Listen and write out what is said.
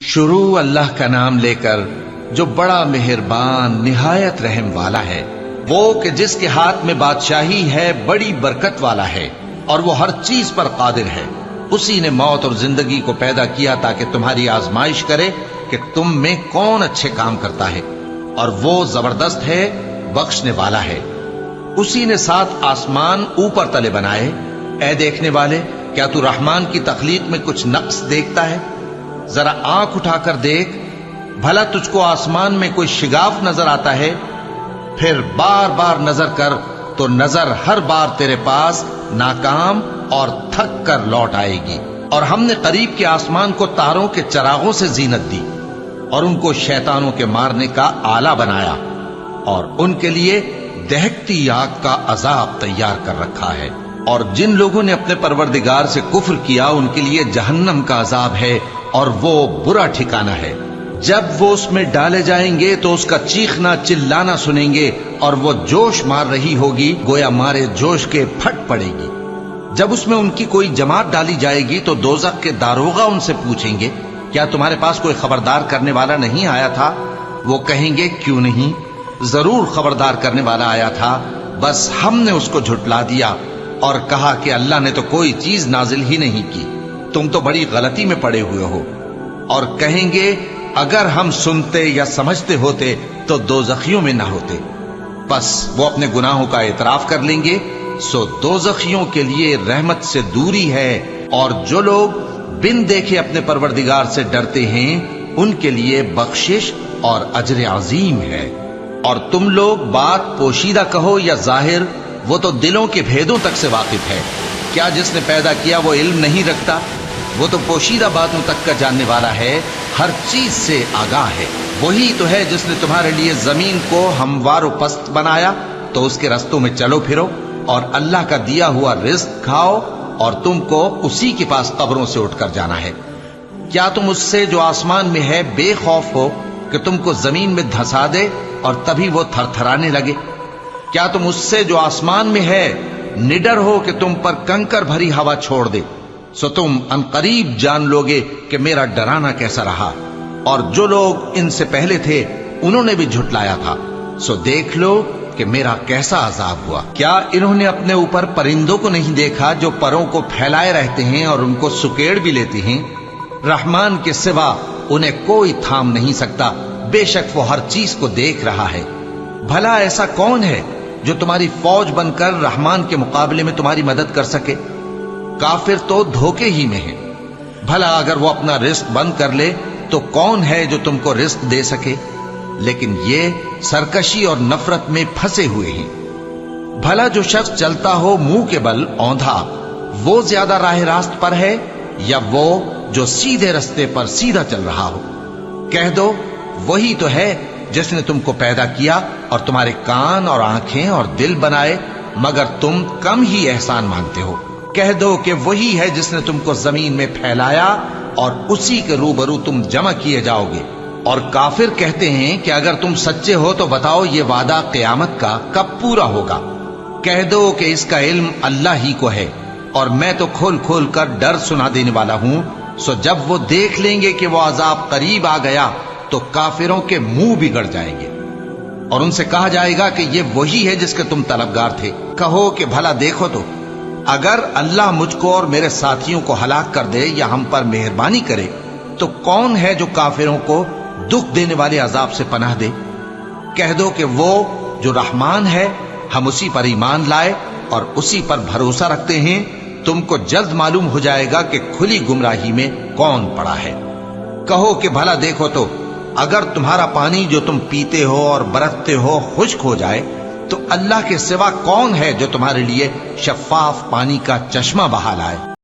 شروع اللہ کا نام لے کر جو بڑا مہربان نہایت رحم والا ہے، وہ کہ جس کے ہاتھ میں بادشاہی ہے، بڑی برکت والا ہے اور وہ ہر چیز پر قادر ہے۔ اسی نے موت اور زندگی کو پیدا کیا تاکہ تمہاری آزمائش کرے کہ تم میں کون اچھے کام کرتا ہے، اور وہ زبردست ہے، بخشنے والا ہے۔ اسی نے 7 آسمان اوپر تلے بنائے۔ اے دیکھنے والے، کیا تو رحمان کی تخلیق میں کچھ نقص دیکھتا ہے؟ ذرا آنکھ اٹھا کر دیکھ، بھلا تجھ کو آسمان میں کوئی شگاف نظر آتا ہے؟ پھر بار بار نظر کر تو نظر ہر بار تیرے پاس ناکام اور تھک کر لوٹ آئے گی۔ اور ہم نے قریب کے آسمان کو تاروں کے چراغوں سے زینت دی اور ان کو شیطانوں کے مارنے کا آلہ بنایا، اور ان کے لیے دہکتی آگ کا عذاب تیار کر رکھا ہے۔ اور جن لوگوں نے اپنے پروردگار سے کفر کیا، ان کے لیے جہنم کا عذاب ہے اور وہ برا ٹھکانہ ہے۔ جب وہ اس میں ڈالے جائیں گے تو اس کا چیخنا چلانا سنیں گے، اور وہ جوش مار رہی ہوگی، گویا مارے جوش کے پھٹ پڑے گی۔ جب اس میں ان کی کوئی جماعت ڈالی جائے گی تو دوزخ کے داروغہ ان سے پوچھیں گے، کیا تمہارے پاس کوئی خبردار کرنے والا نہیں آیا تھا؟ وہ کہیں گے، کیوں نہیں، ضرور خبردار کرنے والا آیا تھا، بس ہم نے اس کو جھٹلا دیا اور کہا کہ اللہ نے تو کوئی چیز نازل ہی نہیں کی، تم تو بڑی غلطی میں پڑے ہوئے ہو۔ اور کہیں گے، اگر ہم سنتے یا سمجھتے ہوتے تو دوزخیوں میں نہ ہوتے۔ بس وہ اپنے گناہوں کا اعتراف کر لیں گے، سو دوزخیوں کے لیے رحمت سے دوری ہے، اور جو لوگ بن دیکھے اپنے پروردگار سے ڈرتے ہیں، ان کے لیے بخشش اور اجر عظیم ہے۔ اور تم لوگ بات پوشیدہ کہو یا ظاہر، وہ تو دلوں کے بھیدوں تک سے واقف ہے۔ کیا جس نے پیدا کیا وہ علم نہیں رکھتا؟ وہ تو پوشیدہ باتوں تک کا جاننے والا ہے، ہر چیز سے آگاہ ہے۔ وہی تو ہے جس نے تمہارے لیے زمین کو ہموار و پست بنایا، تو اس کے رستوں میں چلو پھرو، اور اللہ کا دیا ہوا رزق کھاؤ، اور تم کو اسی کے پاس قبروں سے اٹھ کر جانا ہے۔ کیا تم اس سے جو آسمان میں ہے بے خوف ہو کہ تم کو زمین میں دھسا دے اور تبھی وہ تھر تھرانے لگے؟ کیا تم اس سے جو آسمان میں ہے نڈر ہو کہ تم پر کنکر بھری ہوا چھوڑ دے؟ سو تم ان قریب جان لوگے کہ میرا ڈرانا کیسا رہا۔ اور جو لوگ ان سے پہلے تھے انہوں نے بھی جھٹلایا تھا، سو دیکھ لو کہ میرا کیسا عذاب ہوا۔ کیا انہوں نے اپنے اوپر پرندوں کو نہیں دیکھا جو پروں کو پھیلائے رہتے ہیں اور ان کو سکیڑ بھی لیتے ہیں؟ رحمان کے سوا انہیں کوئی تھام نہیں سکتا، بے شک وہ ہر چیز کو دیکھ رہا ہے۔ بھلا ایسا کون ہے جو تمہاری فوج بن کر رحمان کے مقابلے میں تمہاری مدد کر سکے؟ کافر تو دھوکے ہی میں ہے۔ بھلا اگر وہ اپنا رزق بند کر لے تو کون ہے جو تم کو رزق دے سکے؟ لیکن یہ سرکشی اور نفرت میں پھنسے ہوئے ہیں۔ بھلا جو شخص چلتا ہو منہ کے بل اوندھا، وہ زیادہ راہ راست پر ہے یا وہ جو سیدھے رستے پر سیدھا چل رہا ہو؟ کہہ دو، وہی تو ہے جس نے تم کو پیدا کیا اور تمہارے کان اور آنکھیں اور دل بنائے، مگر تم کم ہی احسان مانتے ہو۔ کہہ دو کہ وہی ہے جس نے تم کو زمین میں پھیلایا اور اسی کے روبرو تم جمع کیے جاؤ گے۔ اور کافر کہتے ہیں کہ اگر تم سچے ہو تو بتاؤ یہ وعدہ قیامت کا کب پورا ہوگا؟ کہہ دو کہ اس کا علم اللہ ہی کو ہے، اور میں تو کھول کھول کر ڈر سنا دینے والا ہوں۔ سو جب وہ دیکھ لیں گے کہ وہ عذاب قریب آ گیا تو کافروں کے منہ بگڑ جائیں گے، اور ان سے کہا جائے گا کہ یہ وہی ہے جس کے تم طلبگار تھے۔ کہو کہ بھلا دیکھو تو، اگر اللہ مجھ کو اور میرے ساتھیوں کو ہلاک کر دے یا ہم پر مہربانی کرے تو کون ہے جو کافروں کو دکھ دینے والے عذاب سے پناہ دے؟ کہہ دو کہ وہ جو رحمان ہے، ہم اسی پر ایمان لائے اور اسی پر بھروسہ رکھتے ہیں۔ تم کو جلد معلوم ہو جائے گا کہ کھلی گمراہی میں کون پڑا ہے۔ کہو کہ بھلا دیکھو تو، اگر تمہارا پانی جو تم پیتے ہو اور برتتے ہو خشک ہو جائے تو اللہ کے سوا کون ہے جو تمہارے لیے شفاف پانی کا چشمہ بہا لائے؟